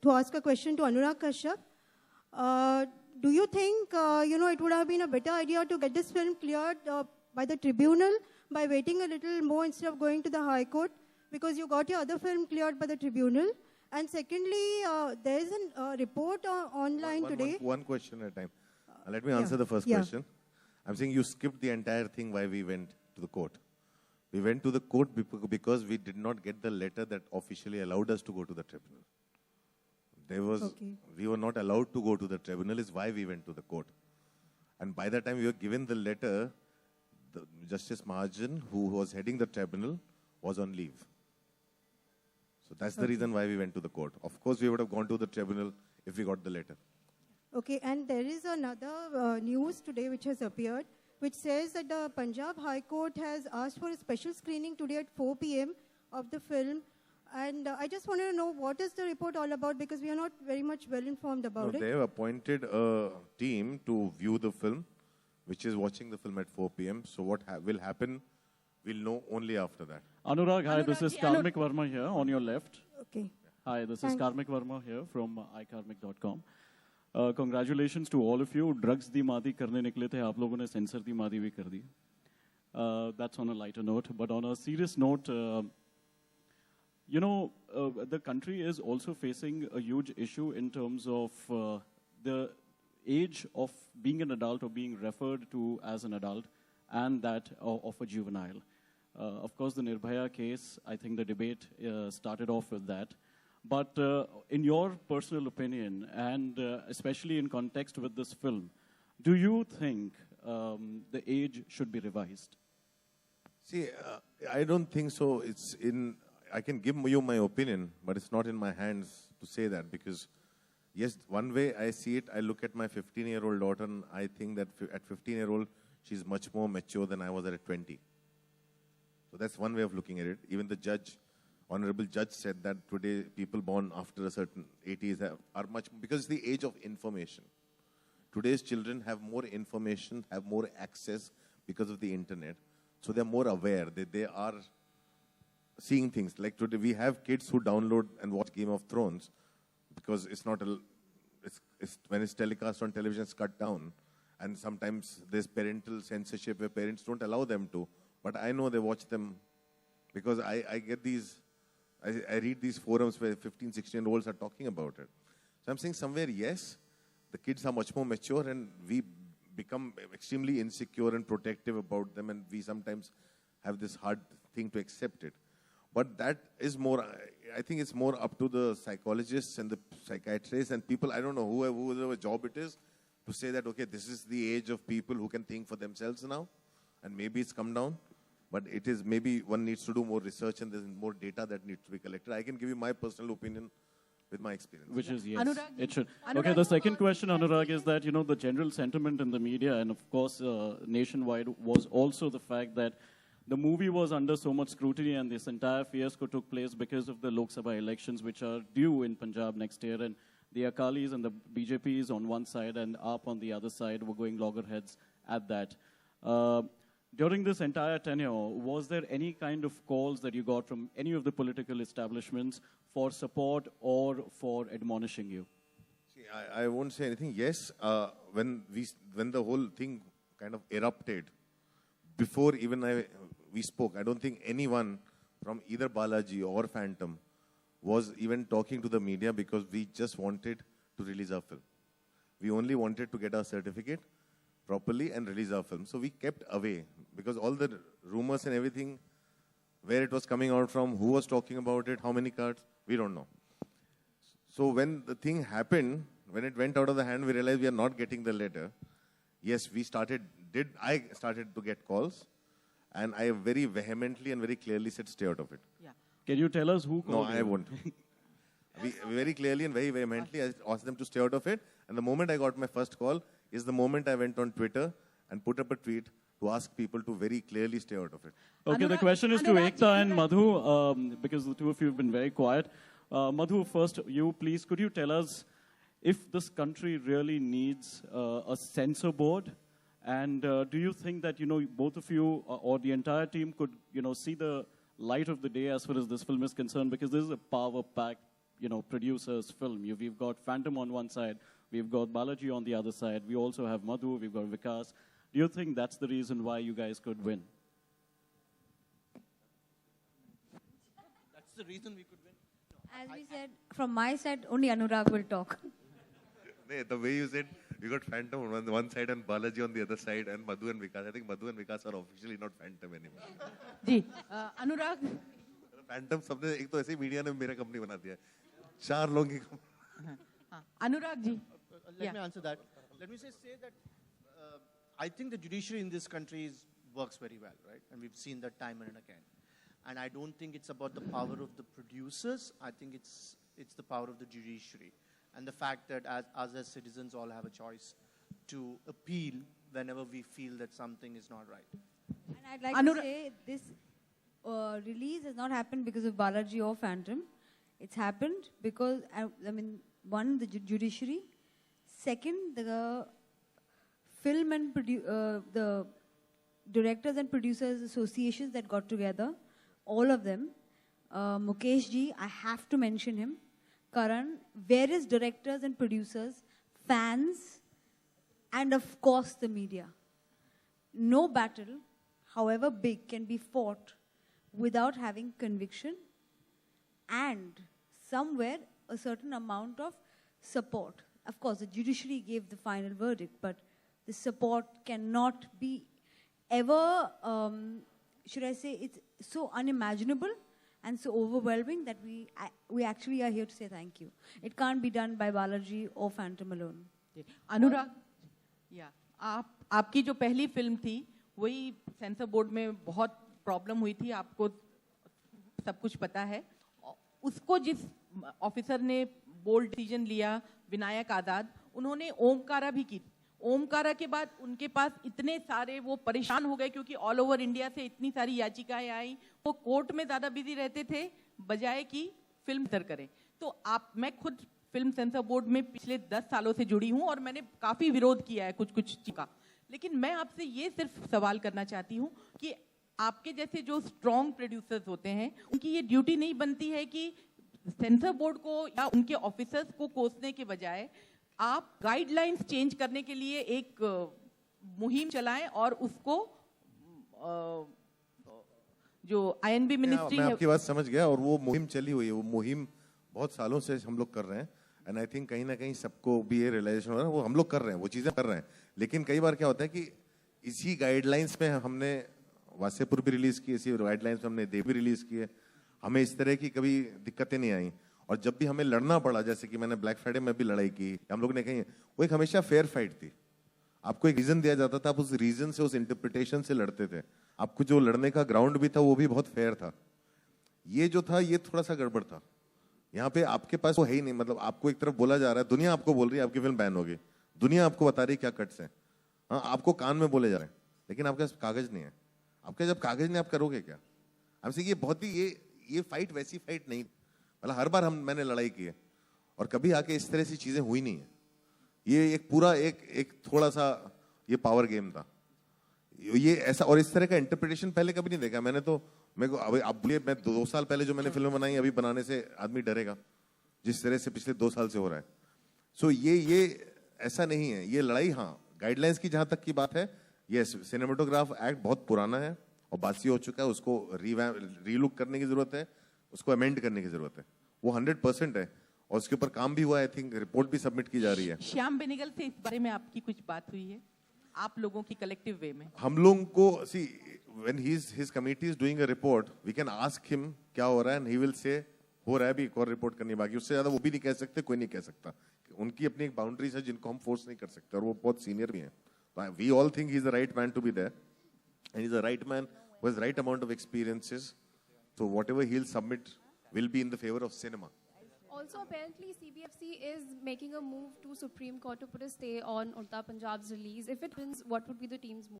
to ask a question to Anurag Kashyap. Do you think, it would have been a better idea to get this film cleared by the tribunal by waiting a little more instead of going to the High Court? Because you got your other film cleared by the tribunal. And secondly, there is a report online today. One question at a time. Let me answer the first question. I'm saying you skipped the entire thing why we went to the court. We went to the court because we did not get the letter that officially allowed us to go to the tribunal. We were not allowed to go to the tribunal is why we went to the court. And by the time we were given the letter, the Justice Mahajan, who was heading the tribunal, was on leave. So that's the reason why we went to the court. Of course, we would have gone to the tribunal if we got the letter. Okay, and there is another news today which has appeared, which says that the Punjab High Court has asked for a special screening today at 4 p.m. of the film. And I just wanted to know, what is the report all about? Because we are not very much well informed about it. They have appointed a team to view the film, which is watching the film at 4 p.m. So what will happen, we'll know only after that. Anurag, hi, this is Karmik Verma here on your left. Okay. Hi, this is Karmik Verma here from ikarmik.com. Congratulations to all of you. Drugs di maadi karne nikle the, aap logon ne censor di maadi bhi kar di. That's on a lighter note. But on a serious note, the country is also facing a huge issue in terms of the age of being an adult or being referred to as an adult and that of a juvenile. Of course, the Nirbhaya case, I think the debate started off with that. But in your personal opinion, and especially in context with this film, do you think the age should be revised? See, I don't think so. I can give you my opinion, but it's not in my hands to say that because, yes, one way I see it, I look at my 15-year-old daughter and I think that at 15-year-old, she's much more mature than I was at 20. So that's one way of looking at it. Even the judge, honorable judge, said that today people born after a certain 80s are much, because it's the age of information. Today's children have more information, have more access because of the internet. So they're more aware. They are seeing things. Like today, we have kids who download and watch Game of Thrones because it's not when it's telecast on television, it's cut down. And sometimes there's parental censorship where parents don't allow them to. But I know they watch them because I get these, I read these forums where 15, 16-year-olds are talking about it. So I'm saying somewhere, yes, the kids are much more mature and we become extremely insecure and protective about them, and we sometimes have this hard thing to accept it. But that is more, I think it's more up to the psychologists and the psychiatrists and people, I don't know, whoever job it is, to say that, okay, this is the age of people who can think for themselves now, and maybe it's come down, but it is maybe one needs to do more research and there's more data that needs to be collected. I can give you my personal opinion with my experience. Which is, yes, Anurag, it should. Anurag, okay, the second question, Anurag, is that, the general sentiment in the media and, of course, nationwide was also the fact that the movie was under so much scrutiny and this entire fiasco took place because of the Lok Sabha elections, which are due in Punjab next year. And the Akalis and the BJPs on one side and AAP on the other side were going loggerheads at that. During this entire tenure, was there any kind of calls that you got from any of the political establishments for support or for admonishing you? See, I won't say anything. Yes, when the whole thing kind of erupted, before even we spoke, I don't think anyone from either Balaji or Phantom was even talking to the media because we just wanted to release our film. We only wanted to get our certificate properly and release our film. So we kept away because all the rumors and everything, where it was coming out from, who was talking about it, how many cards, we don't know. So when the thing happened, when it went out of the hand, we realized we are not getting the letter. Yes, I started to get calls, and I very vehemently and very clearly said, stay out of it. Yeah. Can you tell us who called No, you? I won't. We very clearly and very vehemently I asked them to stay out of it. And the moment I got my first call is the moment I went on Twitter and put up a tweet to ask people to very clearly stay out of it. Okay, the question is to Ekta and Madhu, because the two of you have been very quiet. Madhu, first, please, could you tell us if this country really needs a censor board? And do you think that, both of you or the entire team could, see the light of the day as far as this film is concerned? Because this is a power-packed producer's film. We've got Phantom on one side, we've got Balaji on the other side, we also have Madhu, we've got Vikas. Do you think that's the reason why you guys could win? That's the reason we could win. As we said, from my side, only Anurag will talk. The way you said, we got Phantom on one side and Balaji on the other side and Madhu and Vikas. I think Madhu and Vikas are officially not Phantom anymore. Ji Anurag Phantom सबने एक तो ऐसे ही media ने मेरा company बना दिया है. 4 लोगों की हाँ, Anurag ji Let me answer that. Let me say that I think the judiciary in this country works very well, right? And we've seen that time and again. And I don't think it's about the power of the producers. I think it's the power of the judiciary. And the fact that as citizens all have a choice to appeal whenever we feel that something is not right. And I'd like to say this release has not happened because of Balaji or Phantom. It's happened because, one, the judiciary. Second, the film and the directors and producers associations that got together, all of them. Mukesh ji, I have to mention him. Karan, various directors and producers, fans, and of course the media. No battle, however big, can be fought without having conviction and somewhere a certain amount of support. Of course, the judiciary gave the final verdict, but the support cannot be ever, should I say, it's so unimaginable and so overwhelming that we actually are here to say thank you. It can't be done by Balaji or Phantom alone. अनुराग आपकी जो पहली film थी वही sensor board में बहुत problem हुई थी, आपको सब कुछ पता है. उसको जिस ऑफिसर ने बोल्ड डिसीजन लिया, विनायक आजाद, उन्होंने ओमकारा भी की. ओमकारा के बाद उनके पास इतने सारे वो परेशान हो गए क्योंकि ऑल ओवर इंडिया से इतनी सारी याचिकाएं आई, वो कोर्ट में ज्यादा बिजी रहते थे बजाय कि फिल्म सेंसर करें. तो मैं खुद फिल्म सेंसर बोर्ड में पिछले 10 सालों से जुड़ी हूं और मैंने काफी विरोध किया है कुछ चीज का. लेकिन मैं आपसे ये सिर्फ सवाल करना चाहती हूँ कि आपके जैसे जो स्ट्रॉन्ग प्रोड्यूसर्स होते हैं उनकी ये ड्यूटी नहीं बनती है कि सेंसर बोर्ड को या उनके ऑफिसर्स को कोसने के बजाय आप गाइडलाइंस चेंज करने के लिए एक मुहिम चलाएं और उसको जो आईएनबी मिनिस्ट्री मैं आपकी बात समझ गया और वो मुहिम चली हुई है. वो मुहिम बहुत सालों से हम लोग कर रहे हैं एंड आई थिंक कहीं ना कहीं सबको भी ये रियलाइजेशन हो रहा है वो हम लोग कर रहे हैं, वो चीजें कर रहे हैं. लेकिन कई बार क्या होता है कि इसी गाइडलाइंस में हमने वासेपुर भी रिलीज की, इसी गाइडलाइंस में हमने देव भी रिलीज की है. हमें इस तरह की कभी दिक्कतें नहीं आई. और जब भी हमें लड़ना पड़ा, जैसे कि मैंने ब्लैक फ्राइडे में भी लड़ाई की, हम लोग ने कही वो एक हमेशा फेयर फाइट थी. आपको एक रीजन दिया जाता था, आप उस रीजन से, उस इंटरप्रिटेशन से लड़ते थे. आपको जो लड़ने का ग्राउंड भी था वो भी बहुत फेयर था. ये जो था ये थोड़ा सा गड़बड़ था. यहाँ पे आपके पास वो है ही नहीं. मतलब आपको एक तरफ बोला जा रहा है, दुनिया आपको बोल रही है आपकी फिल्म बैन होगी, दुनिया आपको बता रही है क्या कट्स हैं, हाँ आपको कान में बोले जा रहे हैं, लेकिन आपके पास कागज नहीं है. आपके जब कागज नहीं, आप करोगे क्या? हमसे ये बहुत ही ये फाइट वैसी फाइट नहीं. मतलब हर बार मैंने लड़ाई की है और कभी आके इस तरह से चीजें हुई नहीं है. ये एक पूरा एक थोड़ा सा ये पावर गेम था. ये ऐसा और इस तरह का इंटरप्रिटेशन पहले कभी नहीं देखा मैंने. तो मेरे को अब बोलिए, मैं 2 साल पहले जो मैंने फिल्म बनाई अभी बनाने से आदमी डरेगा जिस तरह से पिछले 2 साल से हो रहा है. सो ये ऐसा नहीं है. ये लड़ाई, हाँ गाइडलाइंस की जहां तक की बात है, ये सिनेमेटोग्राफ एक्ट बहुत पुराना है और बासी हो चुका है. उसको रीलुक करने की जरूरत है, उसको अमेंड करने की जरूरत है. वो 100% है और उसके ऊपर काम भी हुआ है. आई थिंक रिपोर्ट भी सबमिट की जा रही है. श्याम बेनेगल से इस बारे में आपकी कुछ बात हुई है आप लोगों की कलेक्टिव वे में? हम लोगों को see when his committee is doing a report, we can ask him क्या हो रहा है and he will say हो रहा है, भी एक और रिपोर्ट करनी बाकी. उससे ज्यादा वो भी नहीं कह सकते, कोई नहीं कह सकता. उनकी अपनी एक बाउंड्रीज है जिनको हम फोर्स नहीं कर सकते और वो बहुत सीनियर भी हैं. We all think he's the right man to be there and he's the right man who has right amount of experiences. So whatever he'll submit will be in the favor of cinema. Also, apparently, CBFC is making a move to Supreme Court to put a stay on Udta Punjab's release. If it wins, what would be the team's move?